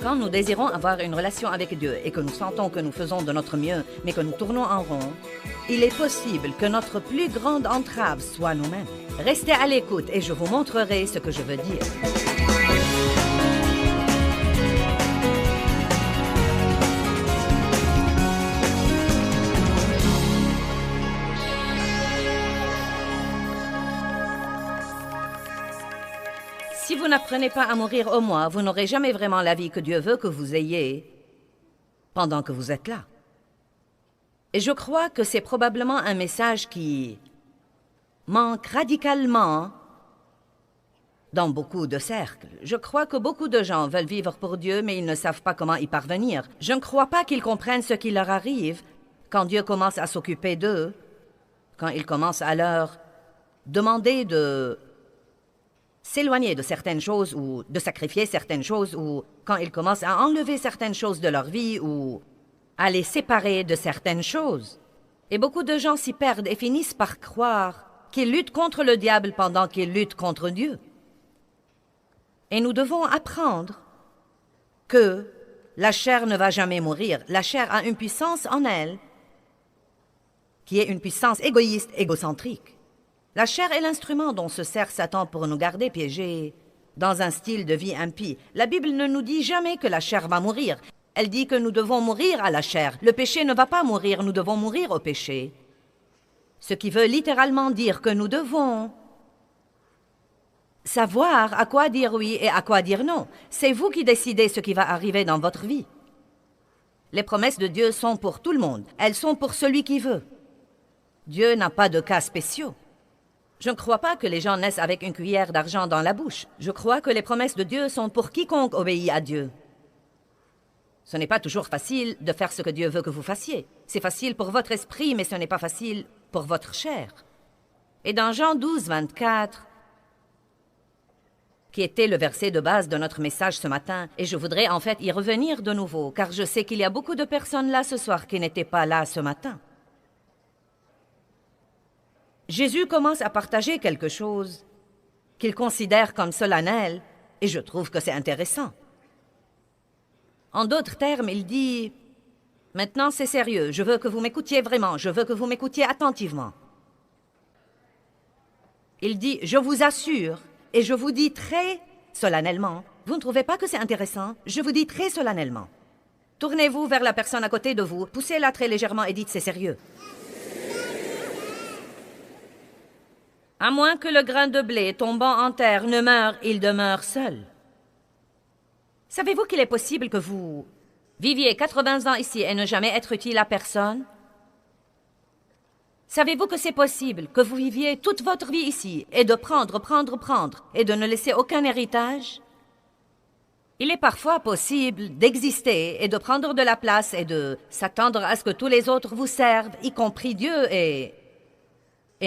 Quand nous désirons avoir une relation avec Dieu et que nous sentons que nous faisons de notre mieux, mais que nous tournons en rond, il est possible que notre plus grande entrave soit nous-mêmes. Restez à l'écoute et je vous montrerai ce que je veux dire. Si vous n'apprenez pas à mourir au moins, vous n'aurez jamais vraiment la vie que Dieu veut que vous ayez pendant que vous êtes là. Et je crois que c'est probablement un message qui manque radicalement dans beaucoup de cercles. Je crois que beaucoup de gens veulent vivre pour Dieu, mais ils ne savent pas comment y parvenir. Je ne crois pas qu'ils comprennent ce qui leur arrive quand Dieu commence à s'occuper d'eux, quand il commence à leur demander de s'éloigner de certaines choses ou de sacrifier certaines choses, ou quand ils commencent à enlever certaines choses de leur vie ou à les séparer de certaines choses. Et beaucoup de gens s'y perdent et finissent par croire qu'ils luttent contre le diable pendant qu'ils luttent contre Dieu. Et nous devons apprendre que la chair ne va jamais mourir. La chair a une puissance en elle qui est une puissance égoïste, égocentrique. La chair est l'instrument dont se sert Satan pour nous garder piégés dans un style de vie impie. La Bible ne nous dit jamais que la chair va mourir. Elle dit que nous devons mourir à la chair. Le péché ne va pas mourir, nous devons mourir au péché. Ce qui veut littéralement dire que nous devons savoir à quoi dire oui et à quoi dire non. C'est vous qui décidez ce qui va arriver dans votre vie. Les promesses de Dieu sont pour tout le monde. Elles sont pour celui qui veut. Dieu n'a pas de cas spéciaux. Je ne crois pas que les gens naissent avec une cuillère d'argent dans la bouche. Je crois que les promesses de Dieu sont pour quiconque obéit à Dieu. Ce n'est pas toujours facile de faire ce que Dieu veut que vous fassiez. C'est facile pour votre esprit, mais ce n'est pas facile pour votre chair. Et dans Jean 12, 24, qui était le verset de base de notre message ce matin, et je voudrais en fait y revenir de nouveau, car je sais qu'il y a beaucoup de personnes là ce soir qui n'étaient pas là ce matin. Jésus commence à partager quelque chose qu'il considère comme solennel, et je trouve que c'est intéressant. En d'autres termes, il dit « Maintenant, c'est sérieux, je veux que vous m'écoutiez vraiment, je veux que vous m'écoutiez attentivement. » Il dit « Je vous assure, et je vous dis très solennellement, vous ne trouvez pas que c'est intéressant? Je vous dis très solennellement. Tournez-vous vers la personne à côté de vous, poussez-la très légèrement et dites « C'est sérieux. » À moins que le grain de blé tombant en terre ne meure, il demeure seul. Savez-vous qu'il est possible que vous viviez 80 ans ici et ne jamais être utile à personne? Savez-vous que c'est possible que vous viviez toute votre vie ici et de prendre, et de ne laisser aucun héritage? Il est parfois possible d'exister et de prendre de la place et de s'attendre à ce que tous les autres vous servent, y compris Dieu, et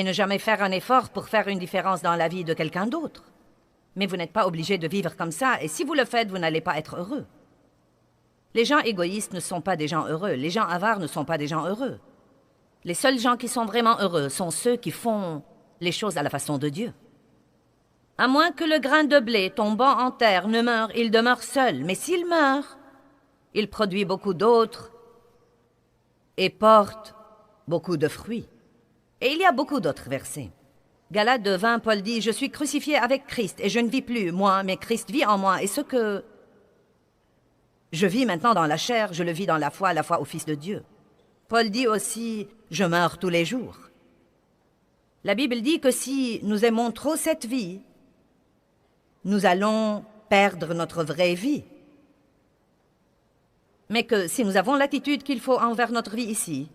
ne jamais faire un effort pour faire une différence dans la vie de quelqu'un d'autre. Mais vous n'êtes pas obligé de vivre comme ça, et si vous le faites, vous n'allez pas être heureux. Les gens égoïstes ne sont pas des gens heureux, les gens avares ne sont pas des gens heureux. Les seuls gens qui sont vraiment heureux sont ceux qui font les choses à la façon de Dieu. À moins que le grain de blé tombant en terre ne meure, il demeure seul, mais s'il meurt, il produit beaucoup d'autres et porte beaucoup de fruits. Et il y a beaucoup d'autres versets. Galates 2:20, Paul dit « Je suis crucifié avec Christ, et je ne vis plus, moi, mais Christ vit en moi, et ce que je vis maintenant dans la chair, je le vis dans la foi au Fils de Dieu. » Paul dit aussi « Je meurs tous les jours. » La Bible dit que si nous aimons trop cette vie, nous allons perdre notre vraie vie. Mais que si nous avons l'attitude qu'il faut envers notre vie ici,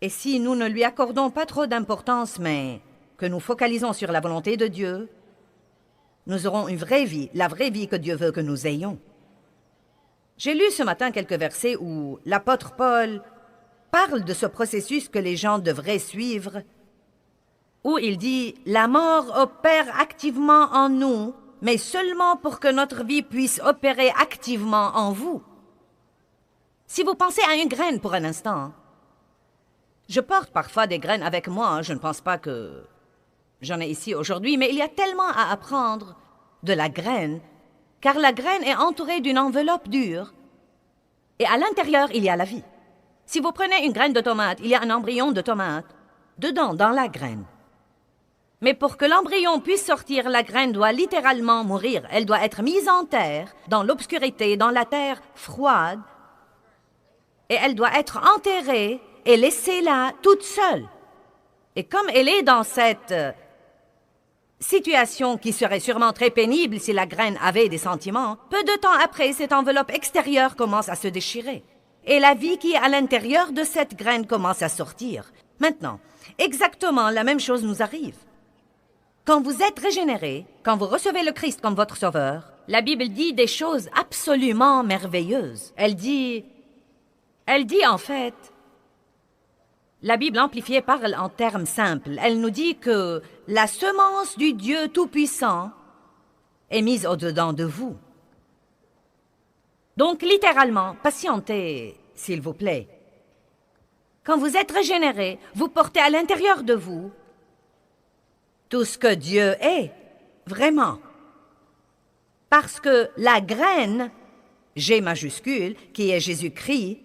et si nous ne lui accordons pas trop d'importance, mais que nous focalisons sur la volonté de Dieu, nous aurons une vraie vie, la vraie vie que Dieu veut que nous ayons. J'ai lu ce matin quelques versets où l'apôtre Paul parle de ce processus que les gens devraient suivre, où il dit « La mort opère activement en nous, mais seulement pour que notre vie puisse opérer activement en vous. » Si vous pensez à une graine pour un instant, je porte parfois des graines avec moi, je ne pense pas que j'en ai ici aujourd'hui, mais il y a tellement à apprendre de la graine car la graine est entourée d'une enveloppe dure, et à l'intérieur, il y a la vie. Si vous prenez une graine de tomate, il y a un embryon de tomate dedans, dans la graine. Mais pour que l'embryon puisse sortir, la graine doit littéralement mourir. Elle doit être mise en terre, dans l'obscurité, dans la terre froide, et elle doit être enterrée et laissée là, toute seule. Et comme elle est dans cette situation qui serait sûrement très pénible si la graine avait des sentiments, peu de temps après, cette enveloppe extérieure commence à se déchirer. Et la vie qui est à l'intérieur de cette graine commence à sortir. Maintenant, exactement la même chose nous arrive. Quand vous êtes régénéré, quand vous recevez le Christ comme votre sauveur, la Bible dit des choses absolument merveilleuses. Elle dit en fait, la Bible amplifiée parle en termes simples. Elle nous dit que la semence du Dieu Tout-Puissant est mise au-dedans de vous. Donc, littéralement, patientez, s'il vous plaît. Quand vous êtes régénéré, vous portez à l'intérieur de vous tout ce que Dieu est, vraiment. Parce que la graine, G majuscule, qui est Jésus-Christ,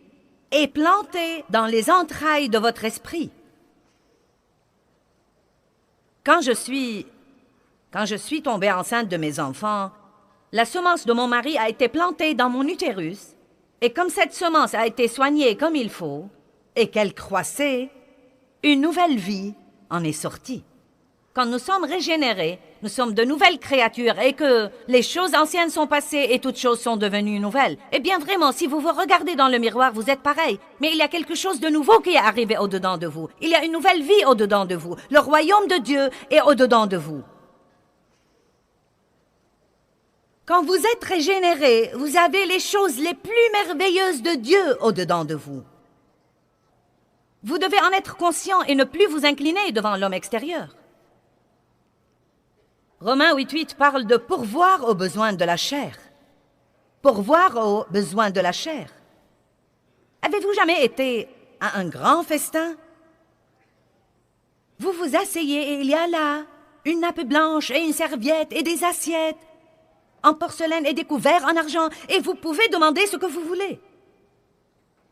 est plantée dans les entrailles de votre esprit. Quand je suis tombée enceinte de mes enfants, la semence de mon mari a été plantée dans mon utérus, et comme cette semence a été soignée comme il faut, et qu'elle croissait, une nouvelle vie en est sortie. Quand nous sommes régénérés, nous sommes de nouvelles créatures et que les choses anciennes sont passées et toutes choses sont devenues nouvelles. Eh bien vraiment, si vous vous regardez dans le miroir, vous êtes pareil. Mais il y a quelque chose de nouveau qui est arrivé au-dedans de vous. Il y a une nouvelle vie au-dedans de vous. Le royaume de Dieu est au-dedans de vous. Quand vous êtes régénérés, vous avez les choses les plus merveilleuses de Dieu au-dedans de vous. Vous devez en être conscient et ne plus vous incliner devant l'homme extérieur. Romains 8.8 parle de pourvoir aux besoins de la chair. Pourvoir aux besoins de la chair. Avez-vous jamais été à un grand festin? Vous vous asseyez et il y a là une nappe blanche et une serviette et des assiettes en porcelaine et des couverts en argent et vous pouvez demander ce que vous voulez.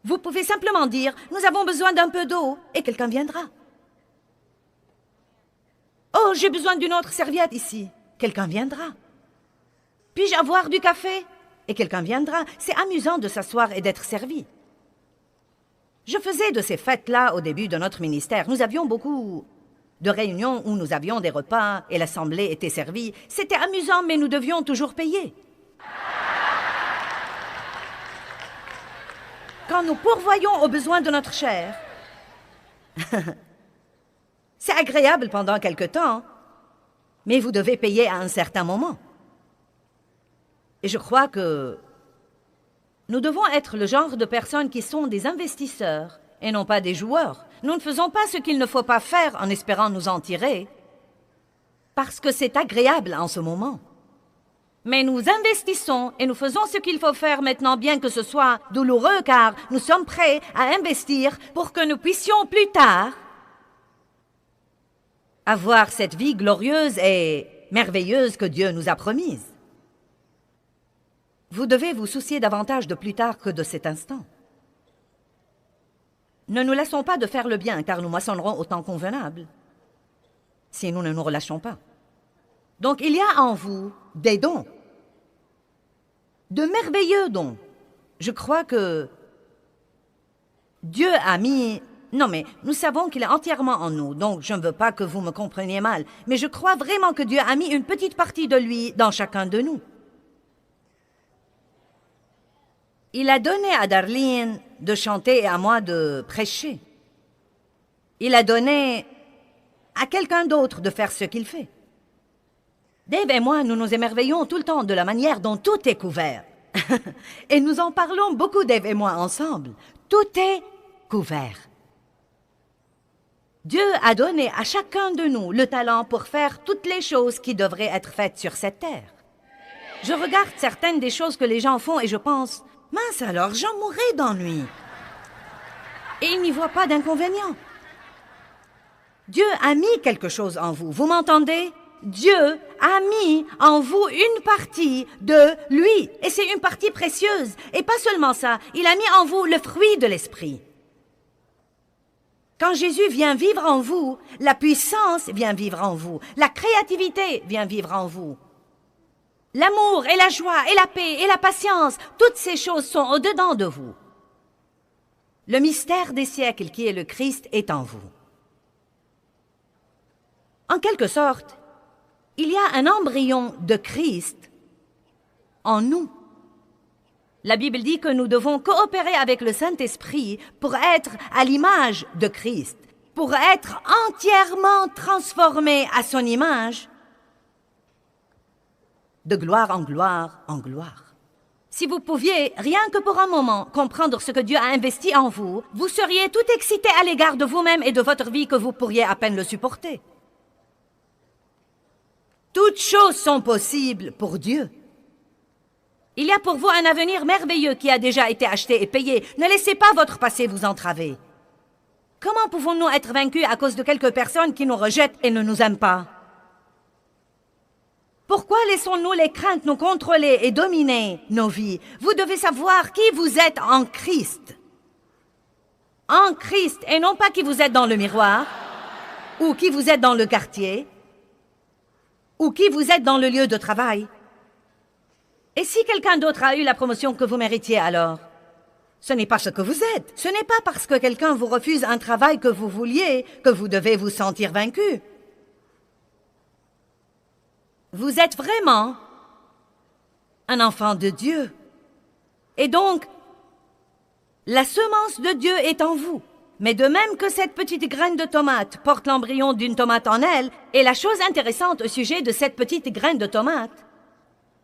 Vous pouvez simplement dire « Nous avons besoin d'un peu d'eau » et quelqu'un viendra. « Oh, j'ai besoin d'une autre serviette ici. » Quelqu'un viendra. « Puis-je avoir du café ?» Et quelqu'un viendra. C'est amusant de s'asseoir et d'être servi. Je faisais de ces fêtes-là au début de notre ministère. Nous avions beaucoup de réunions où nous avions des repas et l'assemblée était servie. C'était amusant, mais nous devions toujours payer. Quand nous pourvoyons aux besoins de notre chair, c'est agréable pendant quelque temps, mais vous devez payer à un certain moment. Et je crois que nous devons être le genre de personnes qui sont des investisseurs et non pas des joueurs. Nous ne faisons pas ce qu'il ne faut pas faire en espérant nous en tirer, parce que c'est agréable en ce moment. Mais nous investissons et nous faisons ce qu'il faut faire maintenant, bien que ce soit douloureux, car nous sommes prêts à investir pour que nous puissions plus tard avoir cette vie glorieuse et merveilleuse que Dieu nous a promise. Vous devez vous soucier davantage de plus tard que de cet instant. Ne nous laissons pas de faire le bien, car nous moissonnerons au temps convenable, si nous ne nous relâchons pas. Donc, il y a en vous des dons, de merveilleux dons. Je crois que Dieu a mis... Non, mais nous savons qu'il est entièrement en nous, donc je ne veux pas que vous me compreniez mal, mais je crois vraiment que Dieu a mis une petite partie de lui dans chacun de nous. Il a donné à Darlene de chanter et à moi de prêcher. Il a donné à quelqu'un d'autre de faire ce qu'il fait. Dave et moi, nous nous émerveillons tout le temps de la manière dont tout est couvert. Et nous en parlons beaucoup, Dave et moi, ensemble. Tout est couvert. Dieu a donné à chacun de nous le talent pour faire toutes les choses qui devraient être faites sur cette terre. Je regarde certaines des choses que les gens font et je pense, mince alors, j'en mourrais d'ennui. Et ils n'y voient pas d'inconvénient. Dieu a mis quelque chose en vous, vous m'entendez? Dieu a mis en vous une partie de lui. Et c'est une partie précieuse. Et pas seulement ça, il a mis en vous le fruit de l'esprit. Quand Jésus vient vivre en vous, la puissance vient vivre en vous. La créativité vient vivre en vous. L'amour et la joie et la paix et la patience, toutes ces choses sont au-dedans de vous. Le mystère des siècles qui est le Christ est en vous. En quelque sorte, il y a un embryon de Christ en nous. La Bible dit que nous devons coopérer avec le Saint-Esprit pour être à l'image de Christ, pour être entièrement transformés à son image, de gloire en gloire en gloire. Si vous pouviez, rien que pour un moment, comprendre ce que Dieu a investi en vous, vous seriez tout excité à l'égard de vous-même et de votre vie que vous pourriez à peine le supporter. Toutes choses sont possibles pour Dieu. Il y a pour vous un avenir merveilleux qui a déjà été acheté et payé. Ne laissez pas votre passé vous entraver. Comment pouvons-nous être vaincus à cause de quelques personnes qui nous rejettent et ne nous aiment pas? Pourquoi laissons-nous les craintes nous contrôler et dominer nos vies? Vous devez savoir qui vous êtes en Christ. En Christ, et non pas qui vous êtes dans le miroir, ou qui vous êtes dans le quartier, ou qui vous êtes dans le lieu de travail. Et si quelqu'un d'autre a eu la promotion que vous méritiez alors? Ce n'est pas ce que vous êtes. Ce n'est pas parce que quelqu'un vous refuse un travail que vous vouliez que vous devez vous sentir vaincu. Vous êtes vraiment un enfant de Dieu. Et donc, la semence de Dieu est en vous. Mais de même que cette petite graine de tomate porte l'embryon d'une tomate en elle, et la chose intéressante au sujet de cette petite graine de tomate,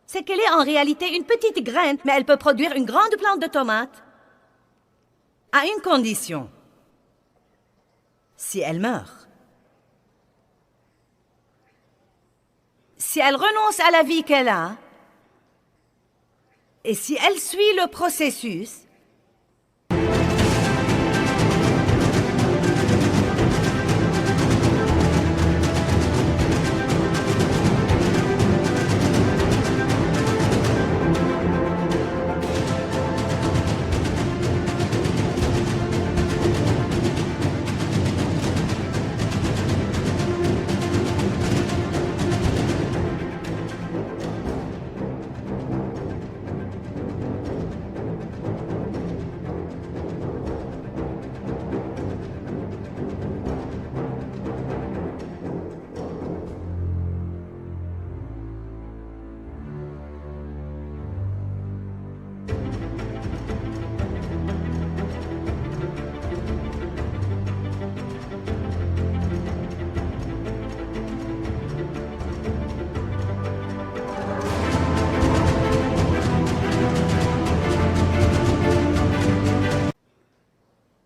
c'est qu'elle est en réalité une petite graine, mais elle peut produire une grande plante de tomates à une condition, si elle meurt. Si elle renonce à la vie qu'elle a, et si elle suit le processus,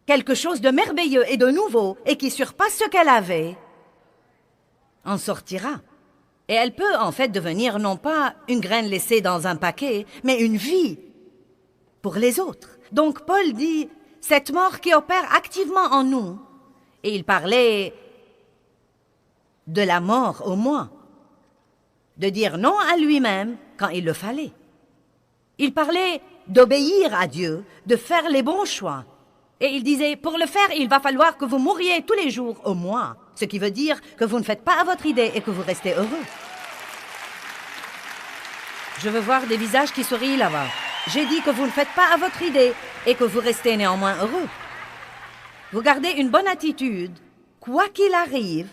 quelque chose de merveilleux et de nouveau et qui surpasse ce qu'elle avait, en sortira. Et elle peut en fait devenir non pas une graine laissée dans un paquet, mais une vie pour les autres. Donc Paul dit, cette mort qui opère activement en nous, et il parlait de la mort au moi, de dire non à lui-même quand il le fallait. Il parlait d'obéir à Dieu, de faire les bons choix. Et il disait, pour le faire, il va falloir que vous mouriez tous les jours au moins, ce qui veut dire que vous ne faites pas à votre idée et que vous restez heureux. Je veux voir des visages qui sourient là-bas. J'ai dit que vous ne faites pas à votre idée et que vous restez néanmoins heureux. Vous gardez une bonne attitude, quoi qu'il arrive,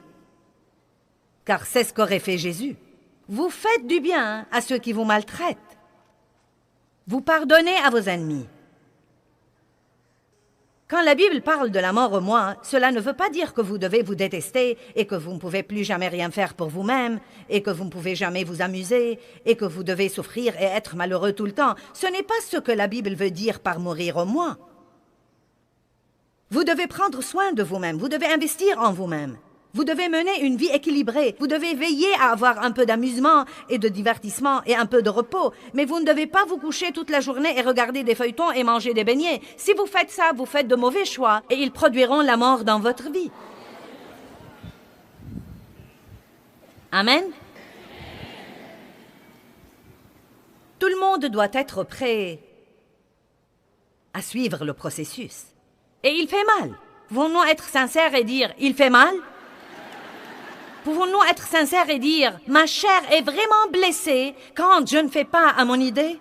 car c'est ce qu'aurait fait Jésus. Vous faites du bien à ceux qui vous maltraitent. Vous pardonnez à vos ennemis. Quand la Bible parle de la mort au moi, cela ne veut pas dire que vous devez vous détester et que vous ne pouvez plus jamais rien faire pour vous-même et que vous ne pouvez jamais vous amuser et que vous devez souffrir et être malheureux tout le temps. Ce n'est pas ce que la Bible veut dire par mourir au moi. Vous devez prendre soin de vous-même, vous devez investir en vous-même. Vous devez mener une vie équilibrée. Vous devez veiller à avoir un peu d'amusement et de divertissement et un peu de repos. Mais vous ne devez pas vous coucher toute la journée et regarder des feuilletons et manger des beignets. Si vous faites ça, vous faites de mauvais choix et ils produiront la mort dans votre vie. Amen. monde doit être prêt à suivre le processus. Et il fait mal. Pouvons-nous être sincères et dire « il fait mal » ? Pouvons-nous être sincères et dire « ma chair est vraiment blessée quand je ne fais pas à mon idée » ?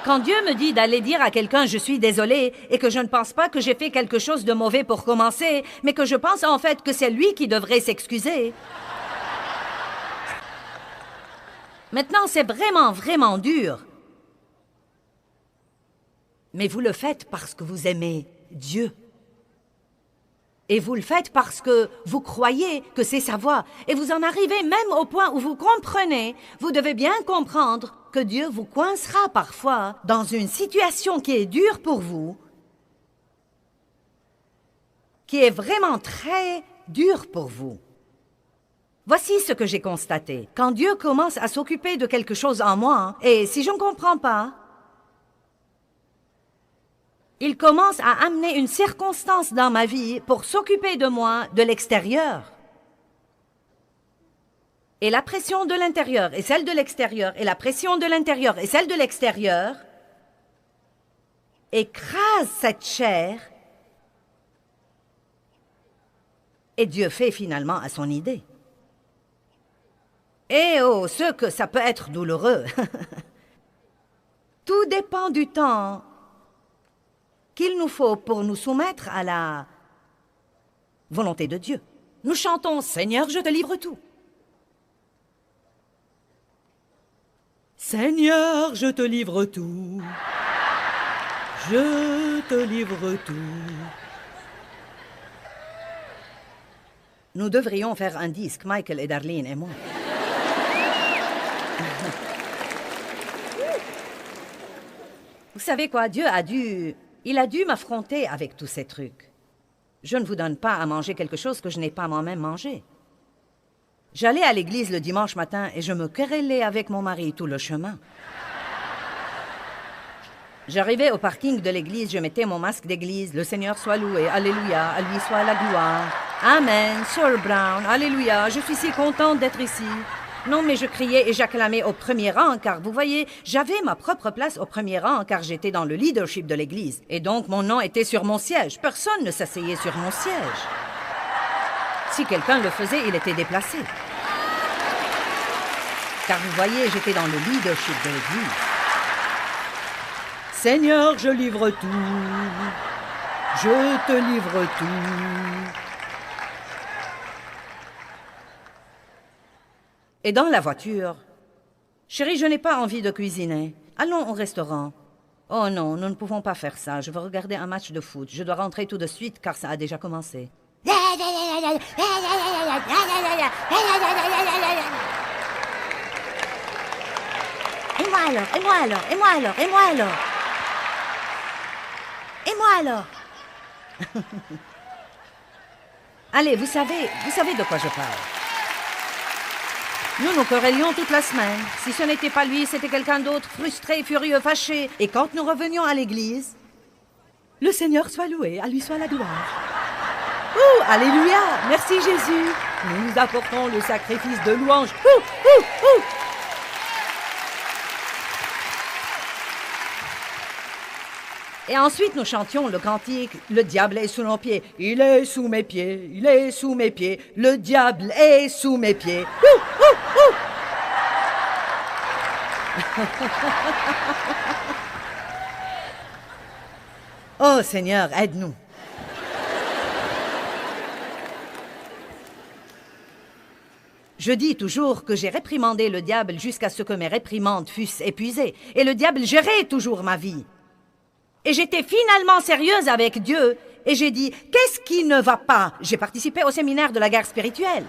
Quand Dieu me dit d'aller dire à quelqu'un « je suis désolé » et que je ne pense pas que j'ai fait quelque chose de mauvais pour commencer, mais que je pense en fait que c'est lui qui devrait s'excuser. Maintenant, c'est vraiment, vraiment dur. Mais vous le faites parce que vous aimez Dieu. Et vous le faites parce que vous croyez que c'est sa voie. Et vous en arrivez même au point où vous comprenez, vous devez bien comprendre que Dieu vous coincera parfois dans une situation qui est dure pour vous, qui est vraiment très dure pour vous. Voici ce que j'ai constaté. Quand Dieu commence à s'occuper de quelque chose en moi, et si je ne comprends pas, il commence à amener une circonstance dans ma vie pour s'occuper de moi de l'extérieur. Et la pression de l'intérieur et celle de l'extérieur, et la pression de l'intérieur et celle de l'extérieur écrasent cette chair et Dieu fait finalement à son idée. Et oh, ce que ça peut être douloureux. Tout dépend du temps qu'il nous faut pour nous soumettre à la volonté de Dieu. Nous chantons « Seigneur, je te livre tout ». Seigneur, je te livre tout. Je te livre tout. Nous devrions faire un disque, Michael et Darlene et moi. Vous savez quoi, Dieu il a dû m'affronter avec tous ces trucs. Je ne vous donne pas à manger quelque chose que je n'ai pas moi-même mangé. J'allais à l'église le dimanche matin et je me querellais avec mon mari tout le chemin. J'arrivais au parking de l'église, je mettais mon masque d'église. Le Seigneur soit loué, alléluia, à lui soit la gloire. Amen, Sir Brown, alléluia, je suis si contente d'être ici. Non, mais je criais et j'acclamais au premier rang, car vous voyez, j'avais ma propre place au premier rang, car j'étais dans le leadership de l'église. Et donc, mon nom était sur mon siège. Personne ne s'asseyait sur mon siège. Si quelqu'un le faisait, il était déplacé. Car vous voyez, j'étais dans le leadership de l'église. Seigneur, je livre tout. Je te livre tout. Et dans la voiture, « Chérie, je n'ai pas envie de cuisiner. Allons au restaurant. » « Oh non, nous ne pouvons pas faire ça. Je veux regarder un match de foot. Je dois rentrer tout de suite car ça a déjà commencé. » Et moi alors, et moi alors, et moi alors, et moi alors. Et moi alors. Allez, vous savez de quoi je parle. Nous nous querellions toute la semaine. Si ce n'était pas lui, c'était quelqu'un d'autre, frustré, furieux, fâché. Et quand nous revenions à l'église, le Seigneur soit loué, à lui soit la gloire. Ouh, alléluia, merci Jésus. Nous apportons le sacrifice de louange. Ouh, ouh, ouh. Et ensuite, nous chantions le cantique « Le diable est sous nos pieds, il est sous mes pieds, il est sous mes pieds, le diable est sous mes pieds. » Ouh, ouh, ouh. Oh Seigneur, aide-nous. Je dis toujours que j'ai réprimandé le diable jusqu'à ce que mes réprimandes fussent épuisées. Et le diable gérait toujours ma vie. Et j'étais finalement sérieuse avec Dieu. Et j'ai dit, qu'est-ce qui ne va pas? J'ai participé au séminaire de la guerre spirituelle.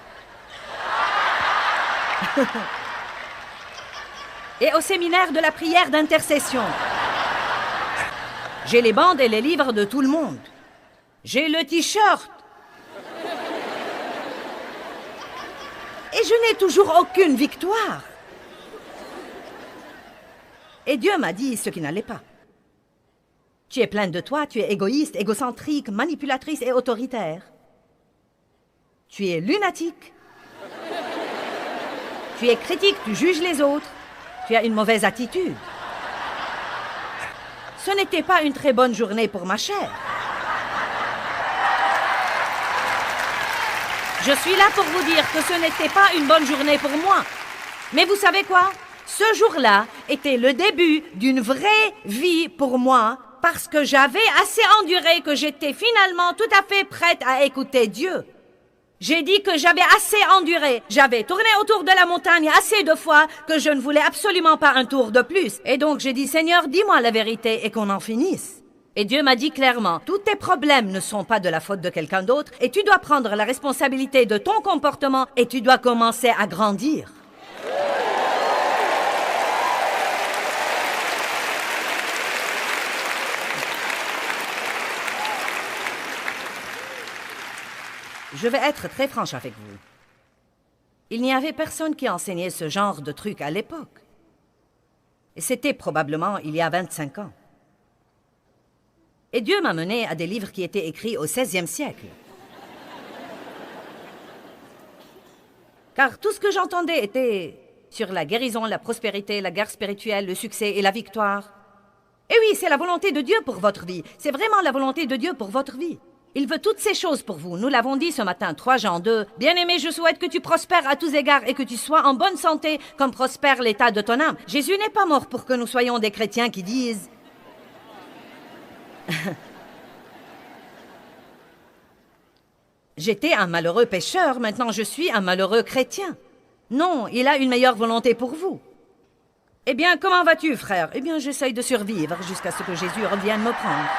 Et au séminaire de la prière d'intercession. J'ai les bandes et les livres de tout le monde. J'ai le t-shirt. Et je n'ai toujours aucune victoire. Et Dieu m'a dit ce qui n'allait pas. Tu es pleine de toi, tu es égoïste, égocentrique, manipulatrice et autoritaire. Tu es lunatique. Tu es critique, tu juges les autres. Tu as une mauvaise attitude. Ce n'était pas une très bonne journée pour ma chère. Je suis là pour vous dire que ce n'était pas une bonne journée pour moi. Mais vous savez quoi? Ce jour-là était le début d'une vraie vie pour moi parce que j'avais assez enduré que j'étais finalement tout à fait prête à écouter Dieu. J'ai dit que j'avais assez enduré. J'avais tourné autour de la montagne assez de fois que je ne voulais absolument pas un tour de plus. Et donc j'ai dit, Seigneur, dis-moi la vérité et qu'on en finisse. Et Dieu m'a dit clairement, tous tes problèmes ne sont pas de la faute de quelqu'un d'autre et tu dois prendre la responsabilité de ton comportement et tu dois commencer à grandir. Je vais être très franche avec vous. Il n'y avait personne qui enseignait ce genre de truc à l'époque. Et c'était probablement il y a 25 ans. Et Dieu m'a mené à des livres qui étaient écrits au XVIe siècle. Car tout ce que j'entendais était sur la guérison, la prospérité, la guerre spirituelle, le succès et la victoire. Et oui, c'est la volonté de Dieu pour votre vie. C'est vraiment la volonté de Dieu pour votre vie. Il veut toutes ces choses pour vous. Nous l'avons dit ce matin, 3 Jean 2. Bien-aimé, je souhaite que tu prospères à tous égards et que tu sois en bonne santé, comme prospère l'état de ton âme. Jésus n'est pas mort pour que nous soyons des chrétiens qui disent... J'étais un malheureux pécheur, maintenant je suis un malheureux chrétien. Non, il a une meilleure volonté pour vous. Eh bien, comment vas-tu, frère? Eh bien, j'essaye de survivre jusqu'à ce que Jésus revienne me prendre.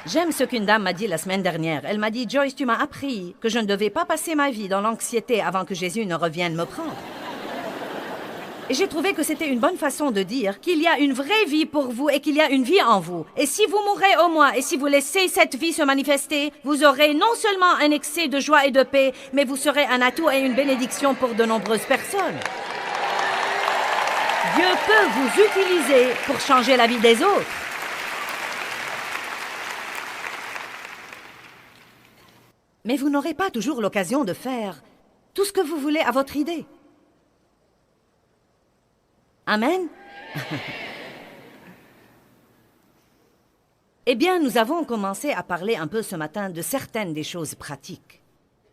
J'aime ce qu'une dame m'a dit la semaine dernière. Elle m'a dit, Joyce, tu m'as appris que je ne devais pas passer ma vie dans l'anxiété avant que Jésus ne revienne me prendre. Et j'ai trouvé que c'était une bonne façon de dire qu'il y a une vraie vie pour vous et qu'il y a une vie en vous. Et si vous mourrez au moins et si vous laissez cette vie se manifester, vous aurez non seulement un excès de joie et de paix, mais vous serez un atout et une bénédiction pour de nombreuses personnes. Dieu peut vous utiliser pour changer la vie des autres. Mais vous n'aurez pas toujours l'occasion de faire tout ce que vous voulez à votre idée. Amen. Eh bien, nous avons commencé à parler un peu ce matin de certaines des choses pratiques.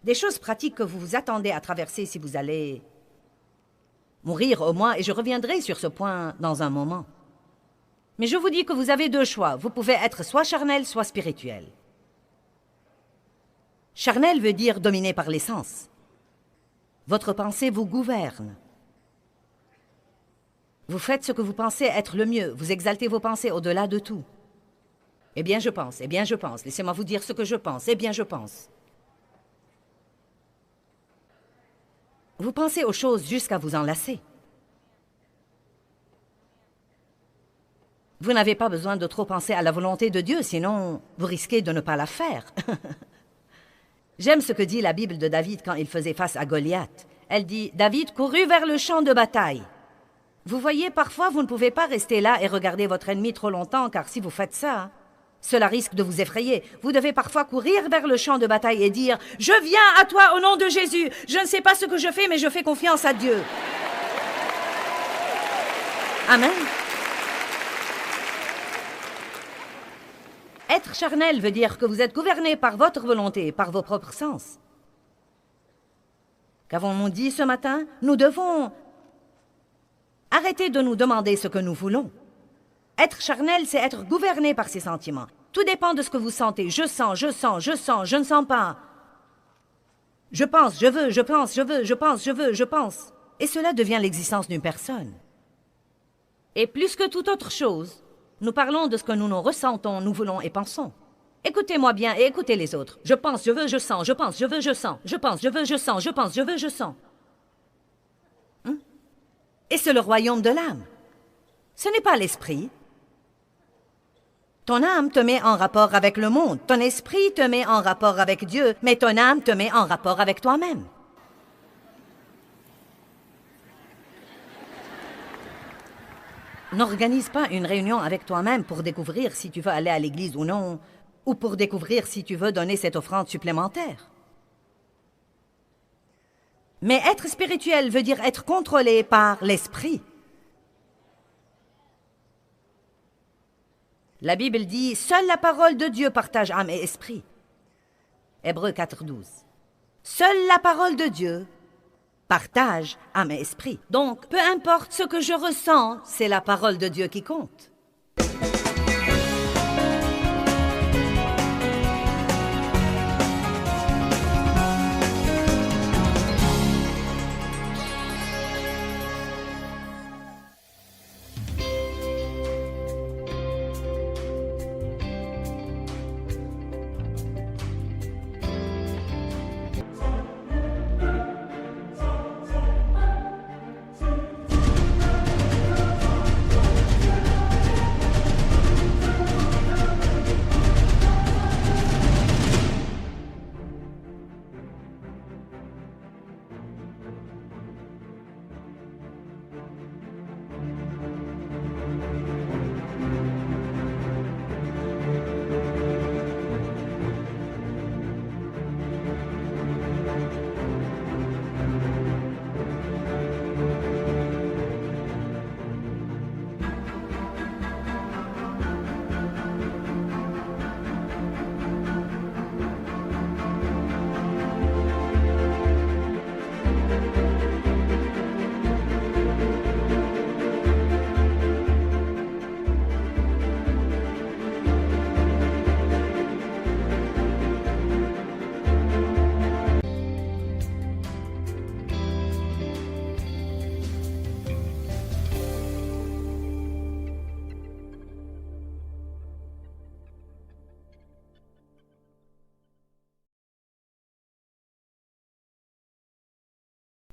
Des choses pratiques que vous vous attendez à traverser si vous allez mourir au moins, et je reviendrai sur ce point dans un moment. Mais je vous dis que vous avez 2 choix. Vous pouvez être soit charnel, soit spirituel. Charnel veut dire dominé par les sens. Votre pensée vous gouverne. Vous faites ce que vous pensez être le mieux. Vous exaltez vos pensées au-delà de tout. Eh bien, je pense. Eh bien, je pense. Laissez-moi vous dire ce que je pense. Eh bien, je pense. Vous pensez aux choses jusqu'à vous enlacer. Vous n'avez pas besoin de trop penser à la volonté de Dieu, sinon vous risquez de ne pas la faire. J'aime ce que dit la Bible de David quand il faisait face à Goliath. Elle dit, David courut vers le champ de bataille. Vous voyez, parfois, vous ne pouvez pas rester là et regarder votre ennemi trop longtemps, car si vous faites ça, cela risque de vous effrayer. Vous devez parfois courir vers le champ de bataille et dire, « Je viens à toi au nom de Jésus. Je ne sais pas ce que je fais, mais je fais confiance à Dieu. » Amen. Être charnel veut dire que vous êtes gouverné par votre volonté, par vos propres sens. Qu'avons-nous dit ce matin? Nous devons arrêter de nous demander ce que nous voulons. Être charnel, c'est être gouverné par ses sentiments. Tout dépend de ce que vous sentez. Je sens, je sens, je sens, je ne sens pas. Je pense, je veux, je pense, je veux, je pense, je veux, je pense. Et cela devient l'existence d'une personne. Et plus que toute autre chose, nous parlons de ce que nous ressentons, nous voulons et pensons. Écoutez-moi bien et écoutez les autres. Je pense, je veux, je sens, je pense, je veux, je sens. Je pense, je veux, je sens, je pense, je veux, je sens. Et c'est le royaume de l'âme. Ce n'est pas l'esprit. Ton âme te met en rapport avec le monde. Ton esprit te met en rapport avec Dieu, mais ton âme te met en rapport avec toi-même. N'organise pas une réunion avec toi-même pour découvrir si tu veux aller à l'église ou non, ou pour découvrir si tu veux donner cette offrande supplémentaire. Mais être spirituel veut dire être contrôlé par l'esprit. La Bible dit « Seule la parole de Dieu partage âme et esprit ». Hébreux 4:12. Seule la parole de Dieu partage âme et esprit. Donc, peu importe ce que je ressens, c'est la parole de Dieu qui compte.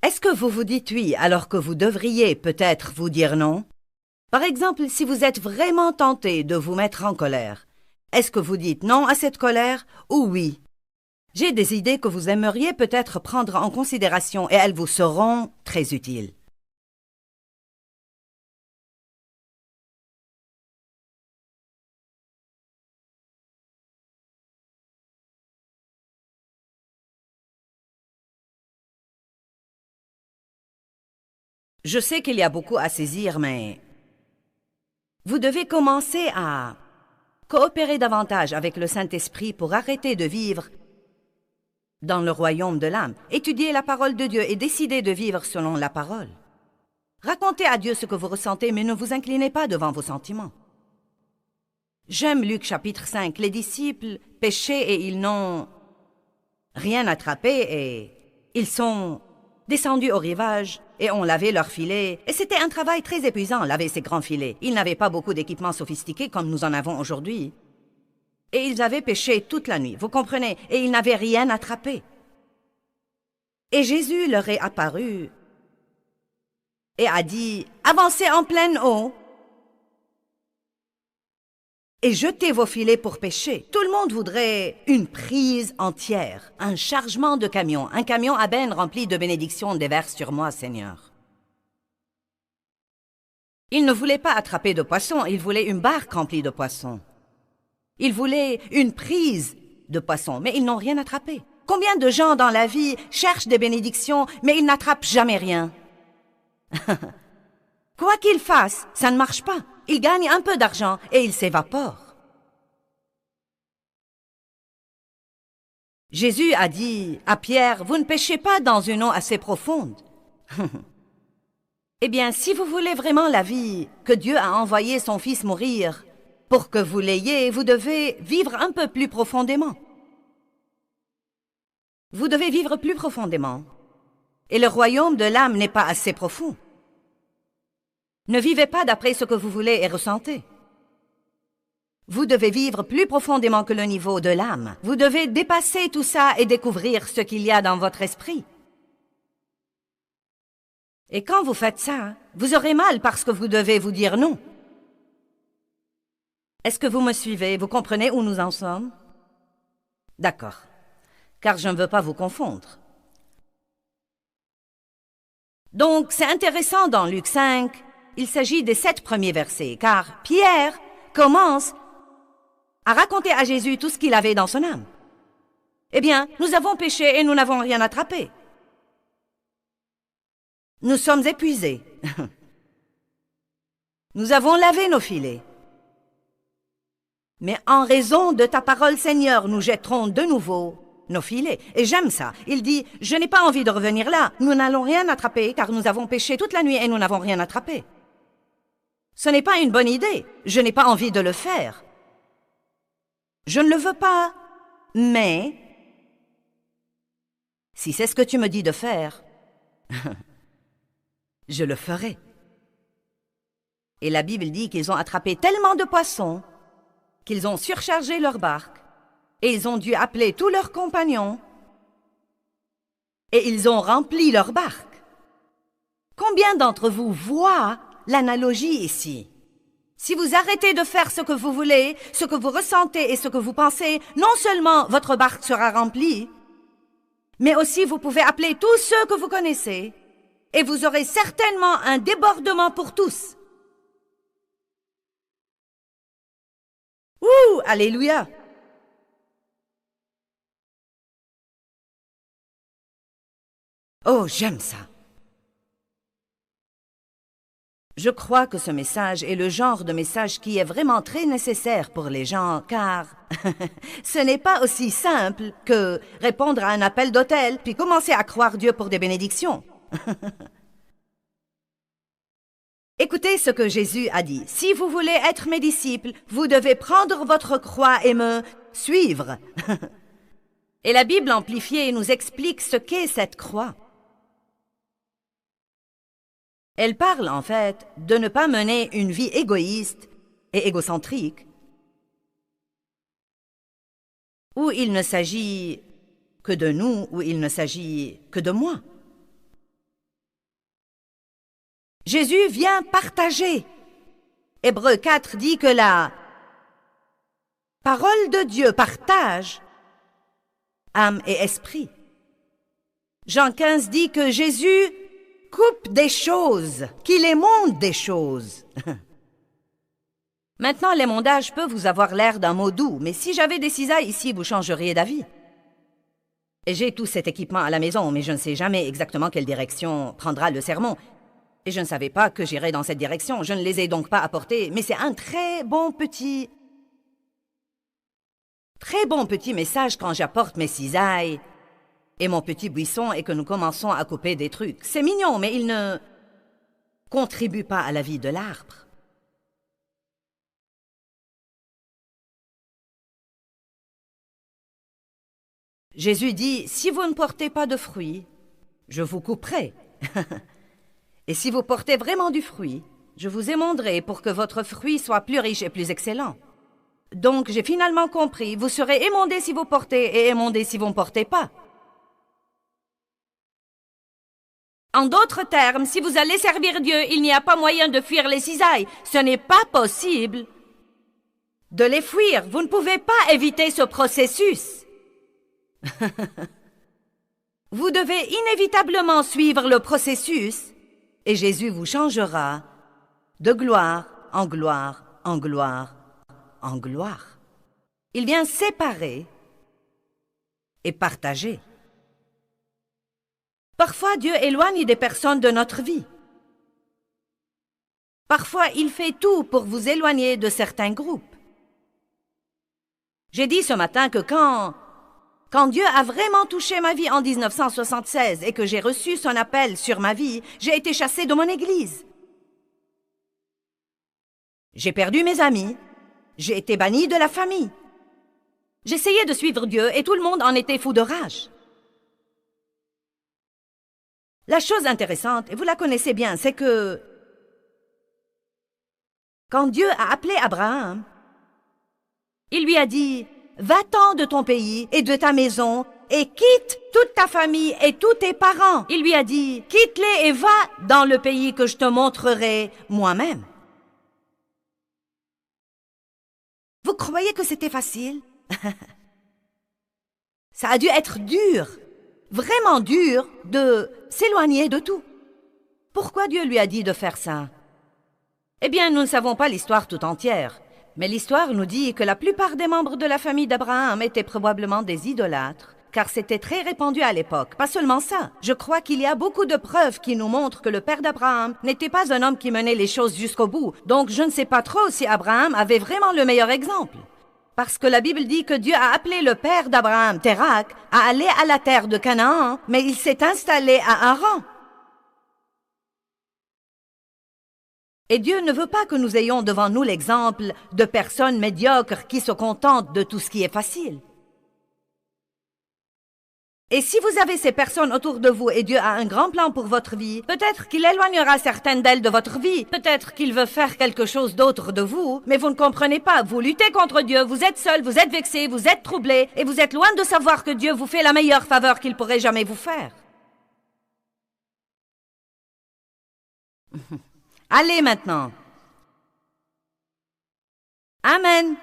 Est-ce que vous vous dites oui alors que vous devriez peut-être vous dire non? Par exemple, si vous êtes vraiment tenté de vous mettre en colère, est-ce que vous dites non à cette colère ou oui? J'ai des idées que vous aimeriez peut-être prendre en considération et elles vous seront très utiles. Je sais qu'il y a beaucoup à saisir, mais vous devez commencer à coopérer davantage avec le Saint-Esprit pour arrêter de vivre dans le royaume de l'âme. Étudier la parole de Dieu et décider de vivre selon la parole. Racontez à Dieu ce que vous ressentez, mais ne vous inclinez pas devant vos sentiments. J'aime Luc chapitre 5. Les disciples péchaient et ils n'ont rien attrapé et ils sont descendus au rivage et ont lavé leurs filets. Et c'était un travail très épuisant, laver ces grands filets. Ils n'avaient pas beaucoup d'équipements sophistiqués comme nous en avons aujourd'hui. Et ils avaient pêché toute la nuit, vous comprenez, et ils n'avaient rien attrapé. Et Jésus leur est apparu et a dit « Avancez en pleine eau et jetez vos filets pour pêcher. » Tout le monde voudrait une prise entière, un chargement de camion, un camion à benne rempli de bénédictions déverse sur moi, Seigneur. Ils ne voulaient pas attraper de poissons, ils voulaient une barque remplie de poissons. Ils voulaient une prise de poissons, mais ils n'ont rien attrapé. Combien de gens dans la vie cherchent des bénédictions, mais ils n'attrapent jamais rien? Quoi qu'ils fassent, ça ne marche pas. Ils gagnent un peu d'argent et ils s'évaporent. Jésus a dit à Pierre, « Vous ne pêchez pas dans une eau assez profonde. » Eh bien, si vous voulez vraiment la vie, que Dieu a envoyé son Fils mourir pour que vous l'ayez, vous devez vivre un peu plus profondément. Vous devez vivre plus profondément. Et le royaume de l'âme n'est pas assez profond. Ne vivez pas d'après ce que vous voulez et ressentez. Vous devez vivre plus profondément que le niveau de l'âme. Vous devez dépasser tout ça et découvrir ce qu'il y a dans votre esprit. Et quand vous faites ça, vous aurez mal parce que vous devez vous dire non. Est-ce que vous me suivez? Vous comprenez où nous en sommes? D'accord, car je ne veux pas vous confondre. Donc, c'est intéressant dans Luc 5, il s'agit des 7 premiers versets, car Pierre commence à raconter à Jésus tout ce qu'il avait dans son âme. Eh bien, nous avons péché et nous n'avons rien attrapé. Nous sommes épuisés. Nous avons lavé nos filets. Mais en raison de ta parole, Seigneur, nous jetterons de nouveau nos filets. Et j'aime ça. Il dit, je n'ai pas envie de revenir là. Nous n'allons rien attraper, car nous avons pêché toute la nuit et nous n'avons rien attrapé. Ce n'est pas une bonne idée. Je n'ai pas envie de le faire. Je ne le veux pas. Mais, si c'est ce que tu me dis de faire, je le ferai. Et la Bible dit qu'ils ont attrapé tellement de poissons qu'ils ont surchargé leur barque et ils ont dû appeler tous leurs compagnons et ils ont rempli leur barque. Combien d'entre vous voient l'analogie ici? Si vous arrêtez de faire ce que vous voulez, ce que vous ressentez et ce que vous pensez, non seulement votre barque sera remplie, mais aussi vous pouvez appeler tous ceux que vous connaissez et vous aurez certainement un débordement pour tous. Ouh, alléluia! Oh, j'aime ça. Je crois que ce message est le genre de message qui est vraiment très nécessaire pour les gens, car ce n'est pas aussi simple que répondre à un appel d'hôtel puis commencer à croire Dieu pour des bénédictions. Écoutez ce que Jésus a dit. Si vous voulez être mes disciples, vous devez prendre votre croix et me suivre. Et la Bible amplifiée nous explique ce qu'est cette croix. Elle parle en fait de ne pas mener une vie égoïste et égocentrique, où il ne s'agit que de nous, où il ne s'agit que de moi. Jésus vient partager. Hébreux 4 dit que la parole de Dieu partage âme et esprit. Jean 15 dit que Jésus coupe des choses, qu'il émonde des choses. Maintenant, l'émondage peut vous avoir l'air d'un mot doux, mais si j'avais des cisailles ici, vous changeriez d'avis. Et j'ai tout cet équipement à la maison, mais je ne sais jamais exactement quelle direction prendra le sermon. Et je ne savais pas que j'irais dans cette direction. Je ne les ai donc pas apportés, mais c'est un très bon petit message quand j'apporte mes cisailles et mon petit buisson et que nous commençons à couper des trucs. C'est mignon, mais il ne contribue pas à la vie de l'arbre. Jésus dit, si vous ne portez pas de fruits, je vous couperai. Et si vous portez vraiment du fruit, je vous émonderai pour que votre fruit soit plus riche et plus excellent. Donc, j'ai finalement compris, vous serez émondés si vous portez et émondés si vous ne portez pas. En d'autres termes, si vous allez servir Dieu, il n'y a pas moyen de fuir les cisailles. Ce n'est pas possible de les fuir. Vous ne pouvez pas éviter ce processus. Vous devez inévitablement suivre le processus et Jésus vous changera de gloire en gloire, en gloire, en gloire. Il vient séparer et partager. Parfois, Dieu éloigne des personnes de notre vie. Parfois, il fait tout pour vous éloigner de certains groupes. J'ai dit ce matin que quand Dieu a vraiment touché ma vie en 1976 et que j'ai reçu son appel sur ma vie, j'ai été chassée de mon église. J'ai perdu mes amis. J'ai été bannie de la famille. J'essayais de suivre Dieu et tout le monde en était fou de rage. La chose intéressante, et vous la connaissez bien, c'est que quand Dieu a appelé Abraham, il lui a dit « Va-t'en de ton pays et de ta maison et quitte toute ta famille et tous tes parents. » Il lui a dit « Quitte-les et va dans le pays que je te montrerai moi-même. » Vous croyez que c'était facile? Ça a dû être dur, vraiment dur, de s'éloigner de tout. Pourquoi Dieu lui a dit de faire ça? Eh bien, nous ne savons pas l'histoire tout entière, mais l'histoire nous dit que la plupart des membres de la famille d'Abraham étaient probablement des idolâtres, car c'était très répandu à l'époque. Pas seulement ça, je crois qu'il y a beaucoup de preuves qui nous montrent que le père d'Abraham n'était pas un homme qui menait les choses jusqu'au bout. Donc je ne sais pas trop si Abraham avait vraiment le meilleur exemple. Parce que la Bible dit que Dieu a appelé le père d'Abraham, Térak, à aller à la terre de Canaan, mais il s'est installé à Haran. Et Dieu ne veut pas que nous ayons devant nous l'exemple de personnes médiocres qui se contentent de tout ce qui est facile. Et si vous avez ces personnes autour de vous et Dieu a un grand plan pour votre vie, peut-être qu'il éloignera certaines d'elles de votre vie, peut-être qu'il veut faire quelque chose d'autre de vous, mais vous ne comprenez pas, vous luttez contre Dieu, vous êtes seul, vous êtes vexé, vous êtes troublé, et vous êtes loin de savoir que Dieu vous fait la meilleure faveur qu'il pourrait jamais vous faire. Allez maintenant. Amen.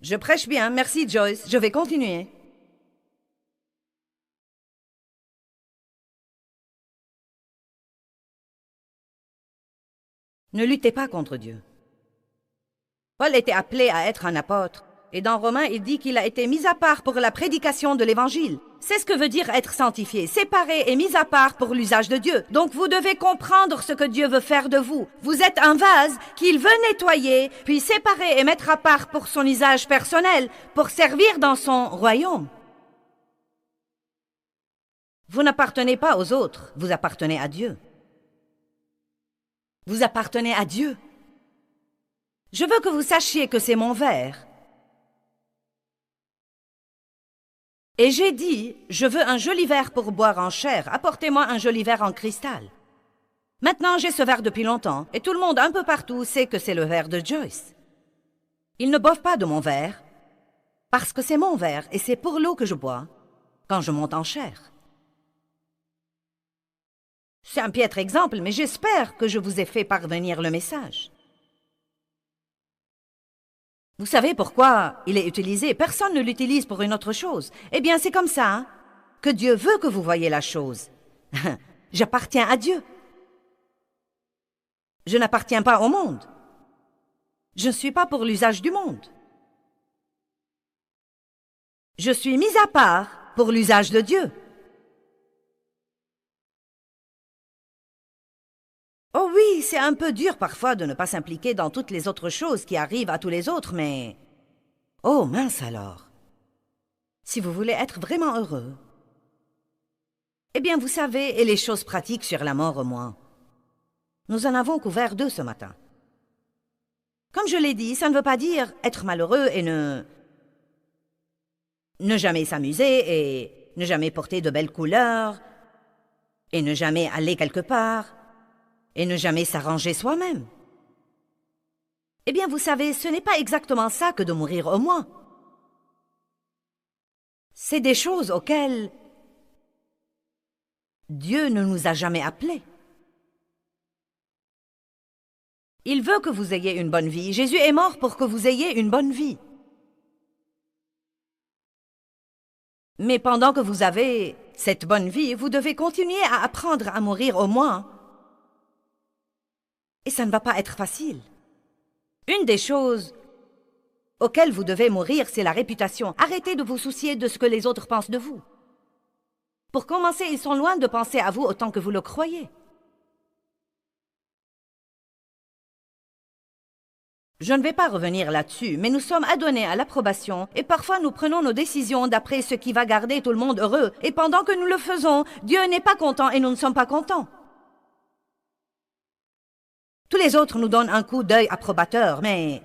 Je prêche bien, merci Joyce, je vais continuer. Ne luttez pas contre Dieu. Paul était appelé à être un apôtre, et dans Romains, il dit qu'il a été mis à part pour la prédication de l'Évangile. C'est ce que veut dire être sanctifié, séparé et mis à part pour l'usage de Dieu. Donc vous devez comprendre ce que Dieu veut faire de vous. Vous êtes un vase qu'il veut nettoyer, puis séparer et mettre à part pour son usage personnel, pour servir dans son royaume. Vous n'appartenez pas aux autres, vous appartenez à Dieu. Vous appartenez à Dieu. Je veux que vous sachiez que c'est mon verre. Et j'ai dit, je veux un joli verre pour boire en chair, apportez-moi un joli verre en cristal. Maintenant, j'ai ce verre depuis longtemps, et tout le monde un peu partout sait que c'est le verre de Joyce. Ils ne boivent pas de mon verre, parce que c'est mon verre, et c'est pour l'eau que je bois, quand je monte en chair. C'est un piètre exemple, mais j'espère que je vous ai fait parvenir le message. Vous savez pourquoi il est utilisé? Personne ne l'utilise pour une autre chose. Eh bien, c'est comme ça, hein, que Dieu veut que vous voyiez la chose. J'appartiens à Dieu. Je n'appartiens pas au monde. Je ne suis pas pour l'usage du monde. Je suis mis à part pour l'usage de Dieu. Oh oui, c'est un peu dur parfois de ne pas s'impliquer dans toutes les autres choses qui arrivent à tous les autres, mais... Oh mince alors! Si vous voulez être vraiment heureux... Eh bien, vous savez, et les choses pratiques sur la mort au moins. Nous en avons couvert 2 ce matin. Comme je l'ai dit, ça ne veut pas dire être malheureux et ne jamais s'amuser et ne jamais porter de belles couleurs et ne jamais aller quelque part. Et ne jamais s'arranger soi-même. Eh bien, vous savez, ce n'est pas exactement ça que de mourir au moins. C'est des choses auxquelles Dieu ne nous a jamais appelés. Il veut que vous ayez une bonne vie. Jésus est mort pour que vous ayez une bonne vie. Mais pendant que vous avez cette bonne vie, vous devez continuer à apprendre à mourir au moins. Et ça ne va pas être facile. Une des choses auxquelles vous devez mourir, c'est la réputation. Arrêtez de vous soucier de ce que les autres pensent de vous. Pour commencer, ils sont loin de penser à vous autant que vous le croyez. Je ne vais pas revenir là-dessus, mais nous sommes adonnés à l'approbation et parfois nous prenons nos décisions d'après ce qui va garder tout le monde heureux. Et pendant que nous le faisons, Dieu n'est pas content et nous ne sommes pas contents. Tous les autres nous donnent un coup d'œil approbateur, mais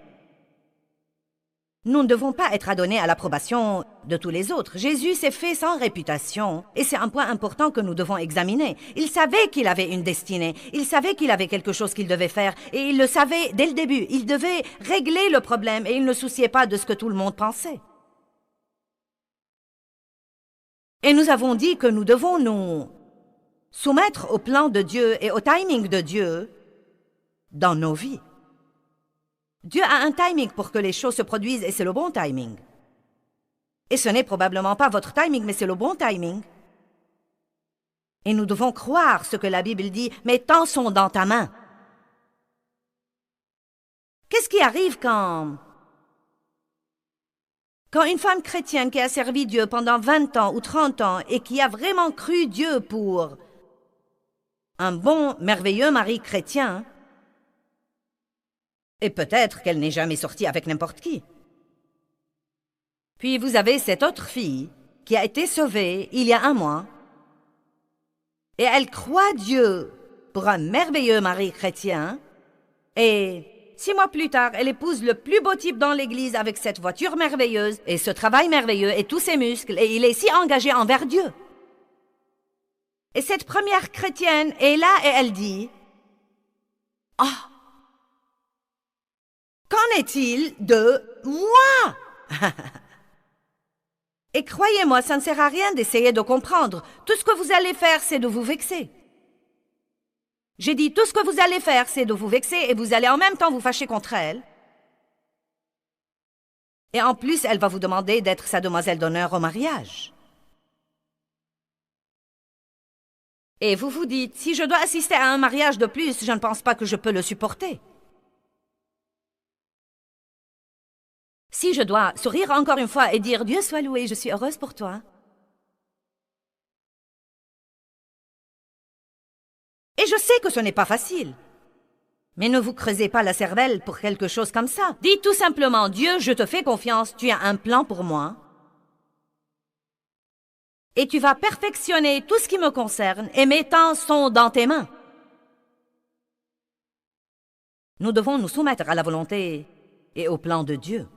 nous ne devons pas être adonnés à l'approbation de tous les autres. Jésus s'est fait sans réputation, et c'est un point important que nous devons examiner. Il savait qu'il avait une destinée, il savait qu'il avait quelque chose qu'il devait faire, et il le savait dès le début. Il devait régler le problème, et il ne souciait pas de ce que tout le monde pensait. Et nous avons dit que nous devons nous soumettre au plan de Dieu et au timing de Dieu dans nos vies. Dieu a un timing pour que les choses se produisent et c'est le bon timing. Et ce n'est probablement pas votre timing, mais c'est le bon timing. Et nous devons croire ce que la Bible dit, mes temps sont dans ta main. Qu'est-ce qui arrive quand Quand une femme chrétienne qui a servi Dieu pendant 20 ans ou 30 ans et qui a vraiment cru Dieu pour un bon, merveilleux mari chrétien, et peut-être qu'elle n'est jamais sortie avec n'importe qui. Puis vous avez cette autre fille qui a été sauvée il y a 1 mois, et elle croit Dieu pour un merveilleux mari chrétien, et 6 mois plus tard, elle épouse le plus beau type dans l'église avec cette voiture merveilleuse, et ce travail merveilleux, et tous ses muscles, et il est si engagé envers Dieu. Et cette première chrétienne est là et elle dit, « Ah, qu'en est-il de moi ?» Et croyez-moi, ça ne sert à rien d'essayer de comprendre. Tout ce que vous allez faire, c'est de vous vexer. J'ai dit, tout ce que vous allez faire, c'est de vous vexer et vous allez en même temps vous fâcher contre elle. Et en plus, elle va vous demander d'être sa demoiselle d'honneur au mariage. Et vous vous dites, si je dois assister à un mariage de plus, je ne pense pas que je peux le supporter. Si je dois sourire encore une fois et dire « Dieu soit loué, je suis heureuse pour toi ». Et je sais que ce n'est pas facile. Mais ne vous creusez pas la cervelle pour quelque chose comme ça. Dites tout simplement « Dieu, je te fais confiance, tu as un plan pour moi. Et tu vas perfectionner tout ce qui me concerne et mes temps sont dans tes mains. » Nous devons nous soumettre à la volonté et au plan de Dieu.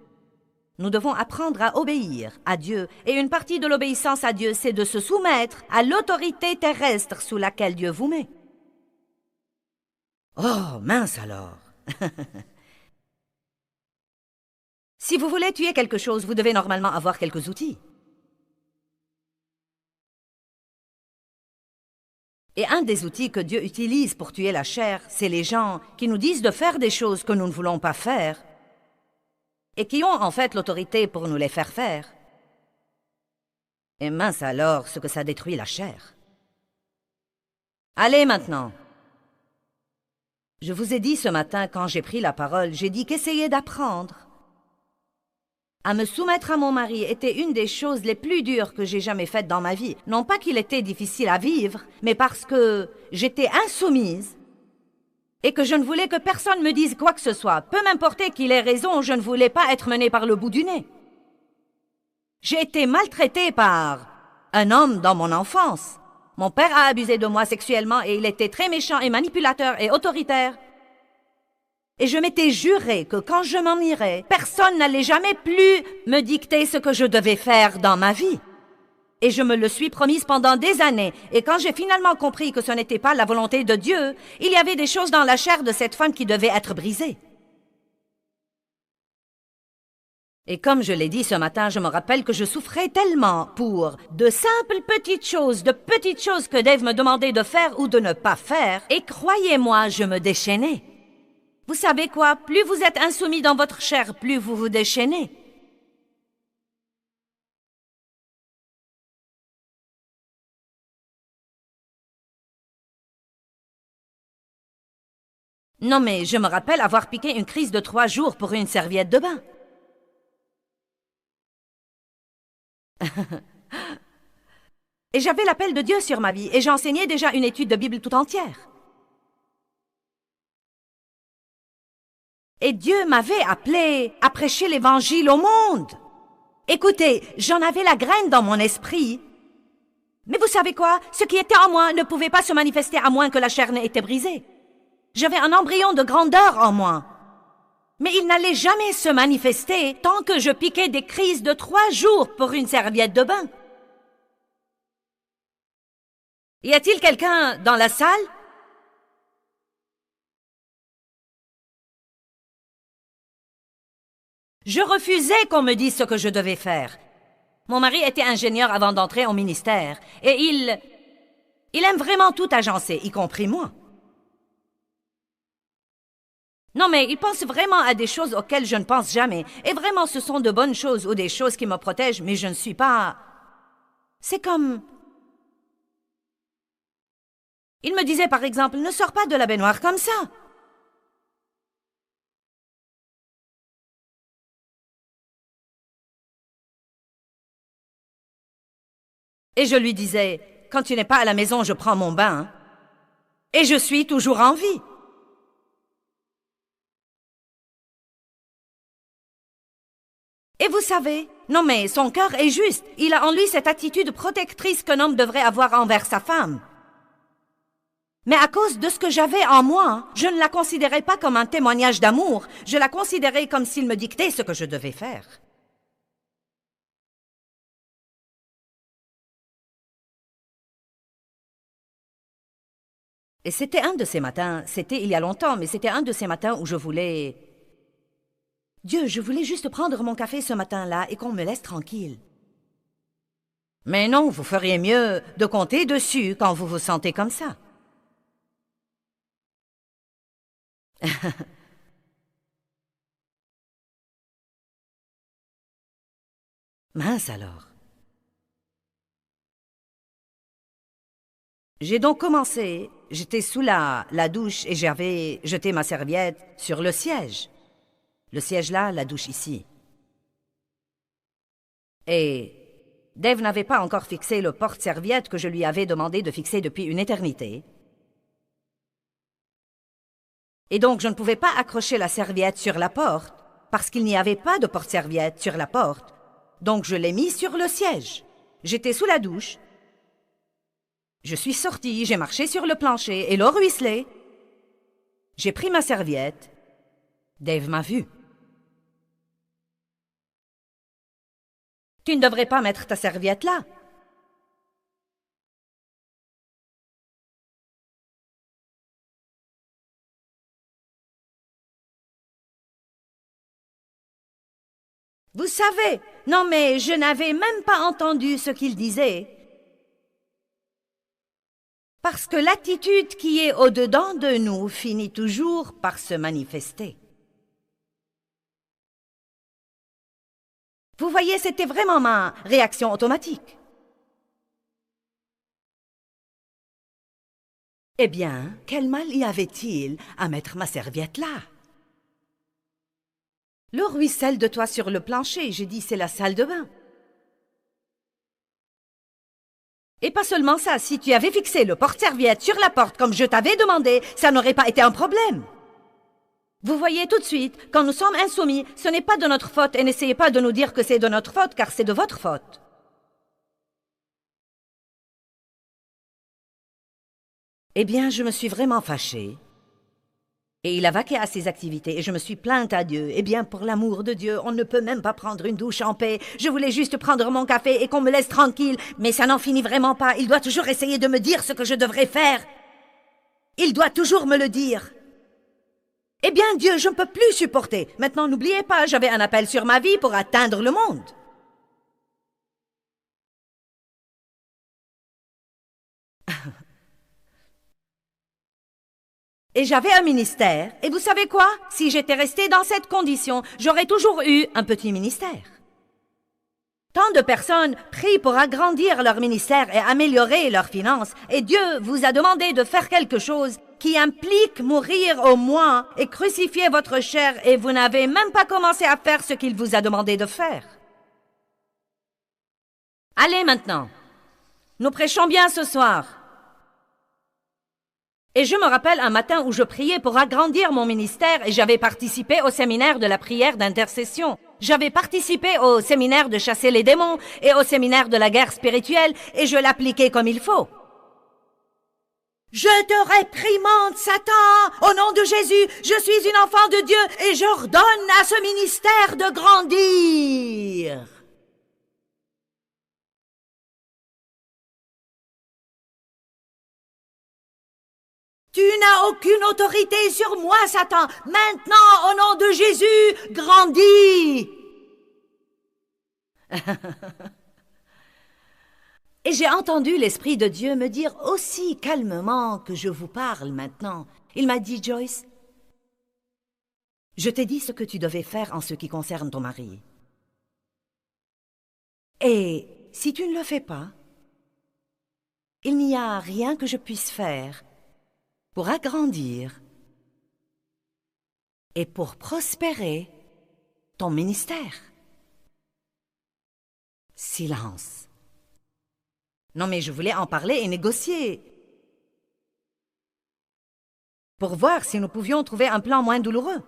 Nous devons apprendre à obéir à Dieu, et une partie de l'obéissance à Dieu, c'est de se soumettre à l'autorité terrestre sous laquelle Dieu vous met. Oh, mince alors! Si vous voulez tuer quelque chose, vous devez normalement avoir quelques outils. Et un des outils que Dieu utilise pour tuer la chair, c'est les gens qui nous disent de faire des choses que nous ne voulons pas faire, et qui ont en fait l'autorité pour nous les faire faire. Et mince alors ce que ça détruit la chair. Allez maintenant. Je vous ai dit ce matin quand j'ai pris la parole, j'ai dit qu'essayer d'apprendre à me soumettre à mon mari était une des choses les plus dures que j'ai jamais faites dans ma vie. Non pas qu'il était difficile à vivre, mais parce que j'étais insoumise et que je ne voulais que personne me dise quoi que ce soit. Peu m'importait qu'il ait raison, je ne voulais pas être menée par le bout du nez. J'ai été maltraitée par un homme dans mon enfance. Mon père a abusé de moi sexuellement et il était très méchant et manipulateur et autoritaire. Et je m'étais juré que quand je m'en irais, personne n'allait jamais plus me dicter ce que je devais faire dans ma vie. Et je me le suis promise pendant des années. Et quand j'ai finalement compris que ce n'était pas la volonté de Dieu, il y avait des choses dans la chair de cette femme qui devaient être brisées. Et comme je l'ai dit ce matin, je me rappelle que je souffrais tellement pour de simples petites choses que Dave me demandait de faire ou de ne pas faire. Et croyez-moi, je me déchaînais. Vous savez quoi? Plus vous êtes insoumis dans votre chair, plus vous vous déchaînez. Non mais je me rappelle avoir piqué une crise de 3 jours pour une serviette de bain. Et j'avais l'appel de Dieu sur ma vie, et j'enseignais déjà une étude de Bible tout entière. Et Dieu m'avait appelé à prêcher l'Évangile au monde. Écoutez, j'en avais la graine dans mon esprit. Mais vous savez quoi? Ce qui était en moi ne pouvait pas se manifester à moins que la chair n'ait été brisée. J'avais un embryon de grandeur en moi. Mais il n'allait jamais se manifester tant que je piquais des crises de 3 jours pour une serviette de bain. Y a-t-il quelqu'un dans la salle? Je refusais qu'on me dise ce que je devais faire. Mon mari était ingénieur avant d'entrer au ministère, et il aime vraiment tout agencer, y compris moi. Non, mais il pense vraiment à des choses auxquelles je ne pense jamais. Et vraiment, ce sont de bonnes choses ou des choses qui me protègent, mais je ne suis pas... C'est comme... Il me disait, par exemple, ne sors pas de la baignoire comme ça. Et je lui disais, quand tu n'es pas à la maison, je prends mon bain. Et je suis toujours en vie. Et vous savez, non mais son cœur est juste. Il a en lui cette attitude protectrice qu'un homme devrait avoir envers sa femme. Mais à cause de ce que j'avais en moi, je ne la considérais pas comme un témoignage d'amour. Je la considérais comme s'il me dictait ce que je devais faire. Et c'était un de ces matins, c'était il y a longtemps, mais c'était un de ces matins où je voulais... Dieu, je voulais juste prendre mon café ce matin-là et qu'on me laisse tranquille. Mais non, vous feriez mieux de compter dessus quand vous vous sentez comme ça. Mince alors. J'ai donc commencé, j'étais sous la douche et j'avais jeté ma serviette sur le siège. Le siège là, la douche ici. Et Dave n'avait pas encore fixé le porte-serviette que je lui avais demandé de fixer depuis une éternité. Et donc je ne pouvais pas accrocher la serviette sur la porte parce qu'il n'y avait pas de porte-serviette sur la porte. Donc je l'ai mis sur le siège. J'étais sous la douche. Je suis sortie, j'ai marché sur le plancher et l'eau ruisselait. J'ai pris ma serviette. Dave m'a vu. Tu ne devrais pas mettre ta serviette là. Vous savez, non mais je n'avais même pas entendu ce qu'il disait. Parce que l'attitude qui est au-dedans de nous finit toujours par se manifester. Vous voyez, c'était vraiment ma réaction automatique. Eh bien, quel mal y avait-il à mettre ma serviette là? L'eau ruisselle de toi sur le plancher, j'ai dit c'est la salle de bain. Et pas seulement ça, si tu avais fixé le porte-serviette sur la porte comme je t'avais demandé, ça n'aurait pas été un problème. Vous voyez tout de suite, quand nous sommes insoumis, ce n'est pas de notre faute et n'essayez pas de nous dire que c'est de notre faute car c'est de votre faute. Eh bien, je me suis vraiment fâchée. Et il a vaqué à ses activités et je me suis plainte à Dieu. Eh bien, pour l'amour de Dieu, on ne peut même pas prendre une douche en paix. Je voulais juste prendre mon café et qu'on me laisse tranquille. Mais ça n'en finit vraiment pas. Il doit toujours essayer de me dire ce que je devrais faire. Il doit toujours me le dire. Eh bien, Dieu, je ne peux plus supporter. Maintenant, n'oubliez pas, j'avais un appel sur ma vie pour atteindre le monde. Et j'avais un ministère. Et vous savez quoi? Si j'étais restée dans cette condition, j'aurais toujours eu un petit ministère. Tant de personnes prient pour agrandir leur ministère et améliorer leurs finances. Et Dieu vous a demandé de faire quelque chose qui implique mourir au moins et crucifier votre chair et vous n'avez même pas commencé à faire ce qu'il vous a demandé de faire. Allez maintenant, nous prêchons bien ce soir. Et je me rappelle un matin où je priais pour agrandir mon ministère et j'avais participé au séminaire de la prière d'intercession. J'avais participé au séminaire de chasser les démons et au séminaire de la guerre spirituelle et je l'appliquais comme il faut. Je te réprimande, Satan, au nom de Jésus, je suis une enfant de Dieu et j'ordonne à ce ministère de grandir. Tu n'as aucune autorité sur moi, Satan. Maintenant, au nom de Jésus, grandis. Et j'ai entendu l'Esprit de Dieu me dire aussi calmement que je vous parle maintenant. Il m'a dit, Joyce, je t'ai dit ce que tu devais faire en ce qui concerne ton mari. Et si tu ne le fais pas, il n'y a rien que je puisse faire pour agrandir et pour prospérer ton ministère. Silence. Non, mais je voulais en parler et négocier. Pour voir si nous pouvions trouver un plan moins douloureux.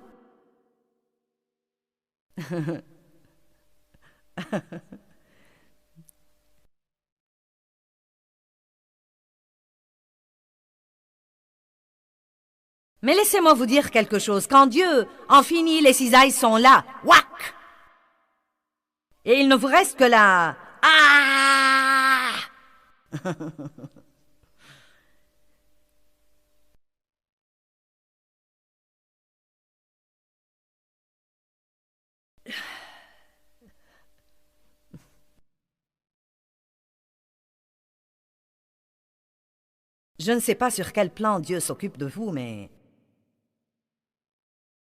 Mais laissez-moi vous dire quelque chose. Quand Dieu en finit, les cisailles sont là. Whack! Et il ne vous reste que la... Ah! Je ne sais pas sur quel plan Dieu s'occupe de vous, mais...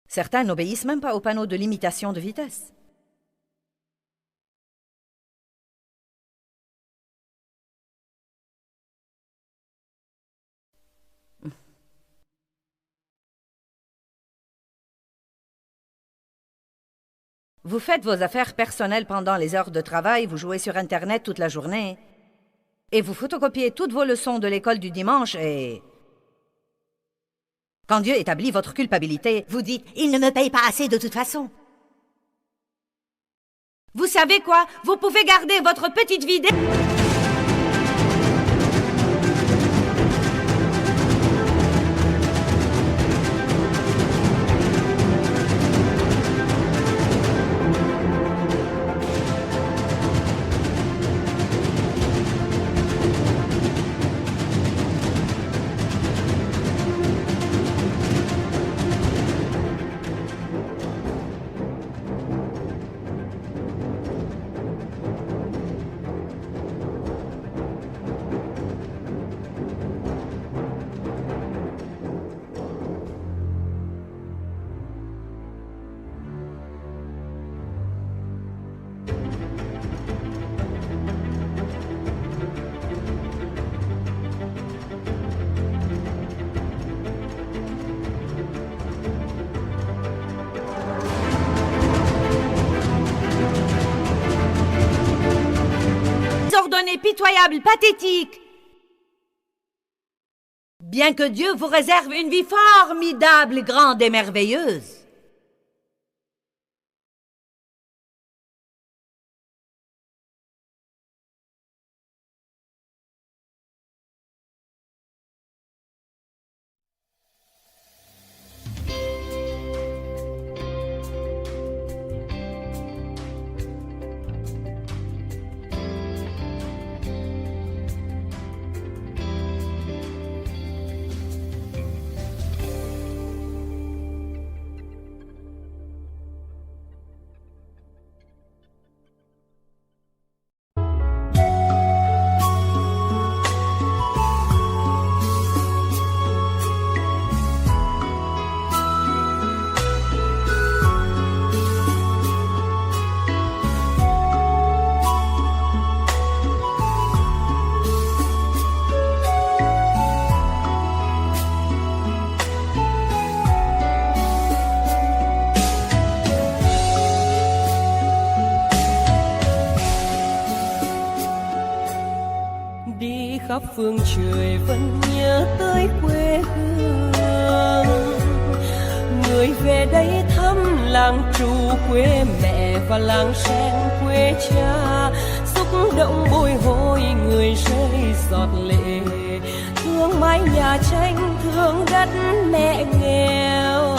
Certains n'obéissent même pas aux panneaux de limitation de vitesse. Vous faites vos affaires personnelles pendant les heures de travail, vous jouez sur Internet toute la journée, et vous photocopiez toutes vos leçons de l'école du dimanche et... Quand Dieu établit votre culpabilité, vous dites « Il ne me paye pas assez de toute façon ». Vous savez quoi? Vous pouvez garder votre petite vie... Ordonnée pitoyable, pathétique. Bien que Dieu vous réserve une vie formidable, grande et merveilleuse. khắp phương trời vẫn nhớ tới quê hương. Người về đây thăm làng trù quê mẹ và làng sen quê cha, xúc động bồi hồi người rơi giọt lệ, thương mái nhà tranh thương đất mẹ nghèo.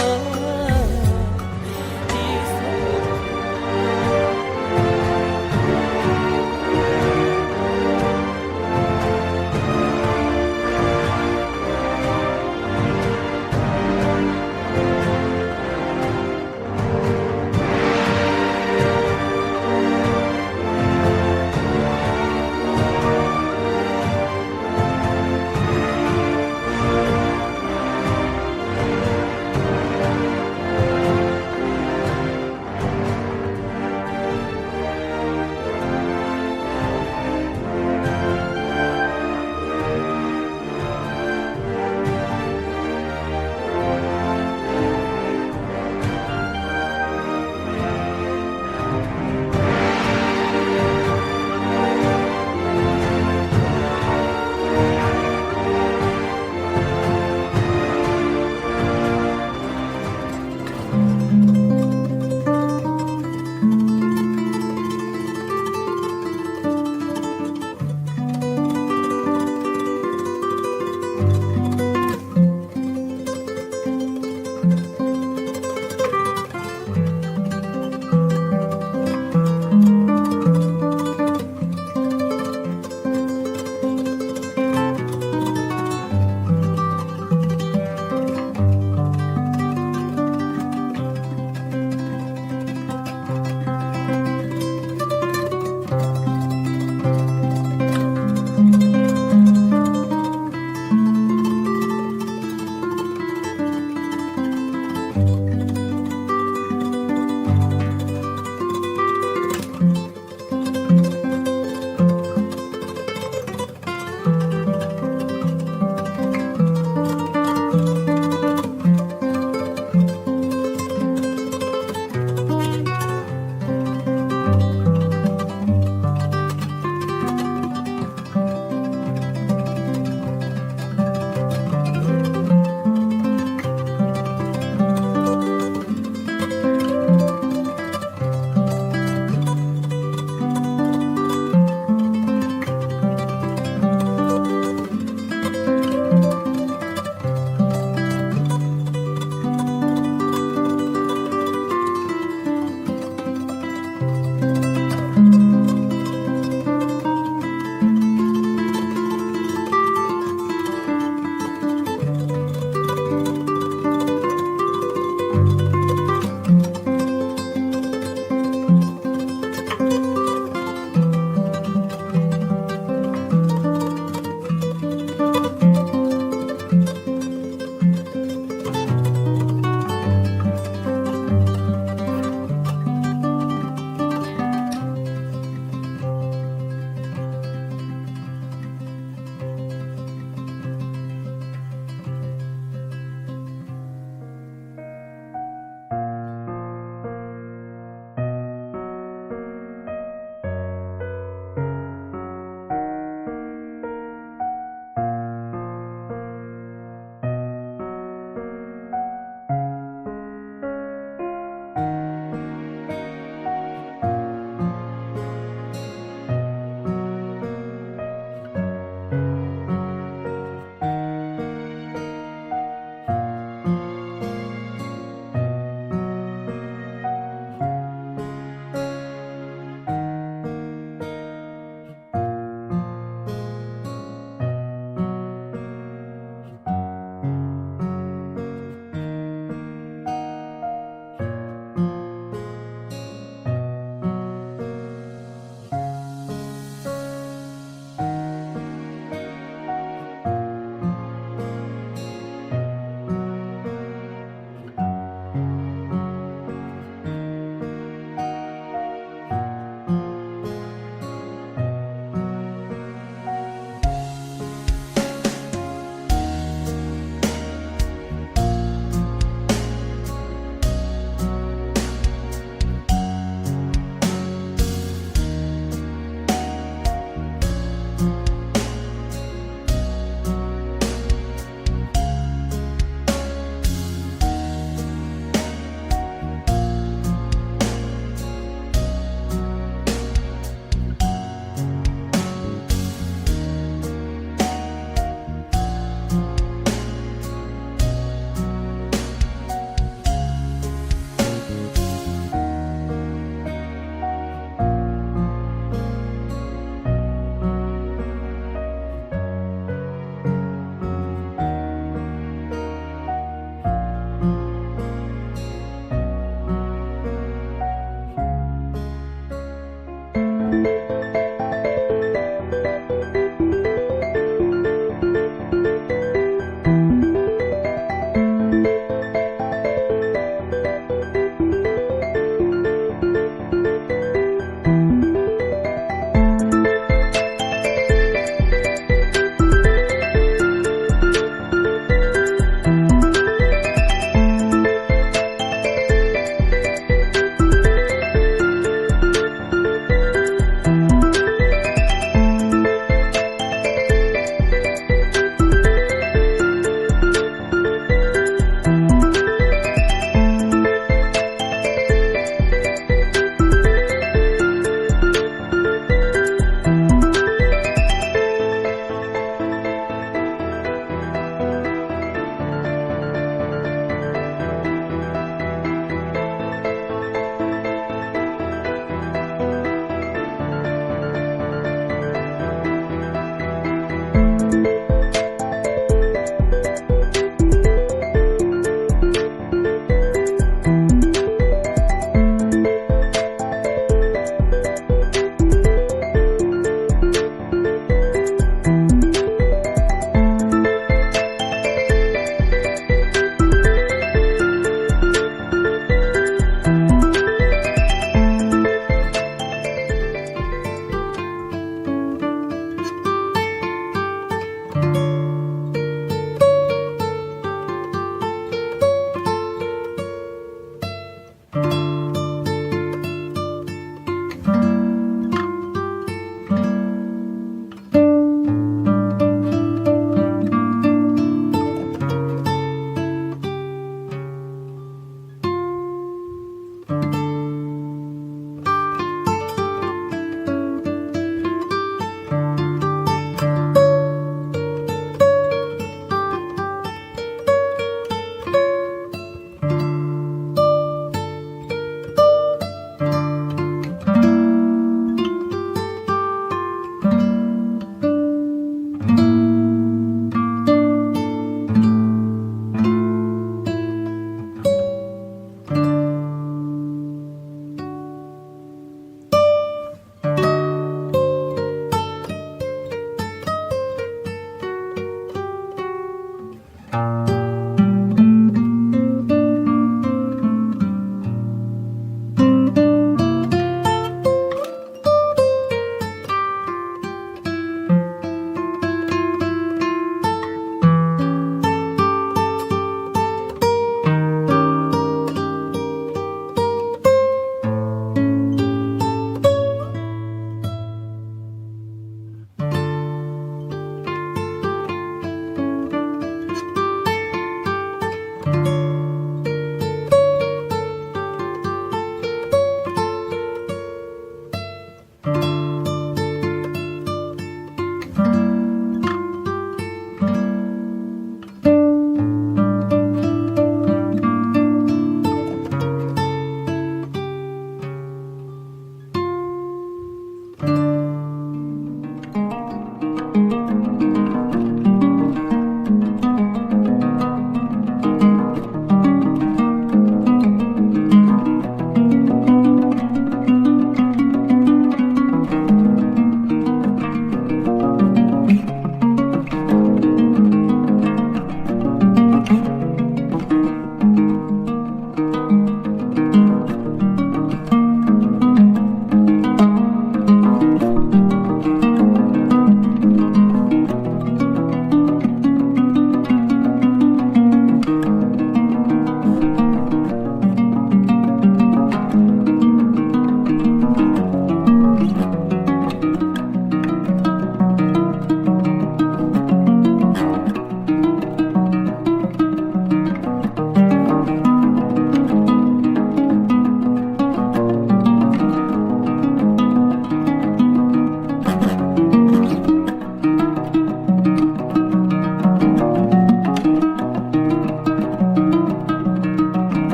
Thank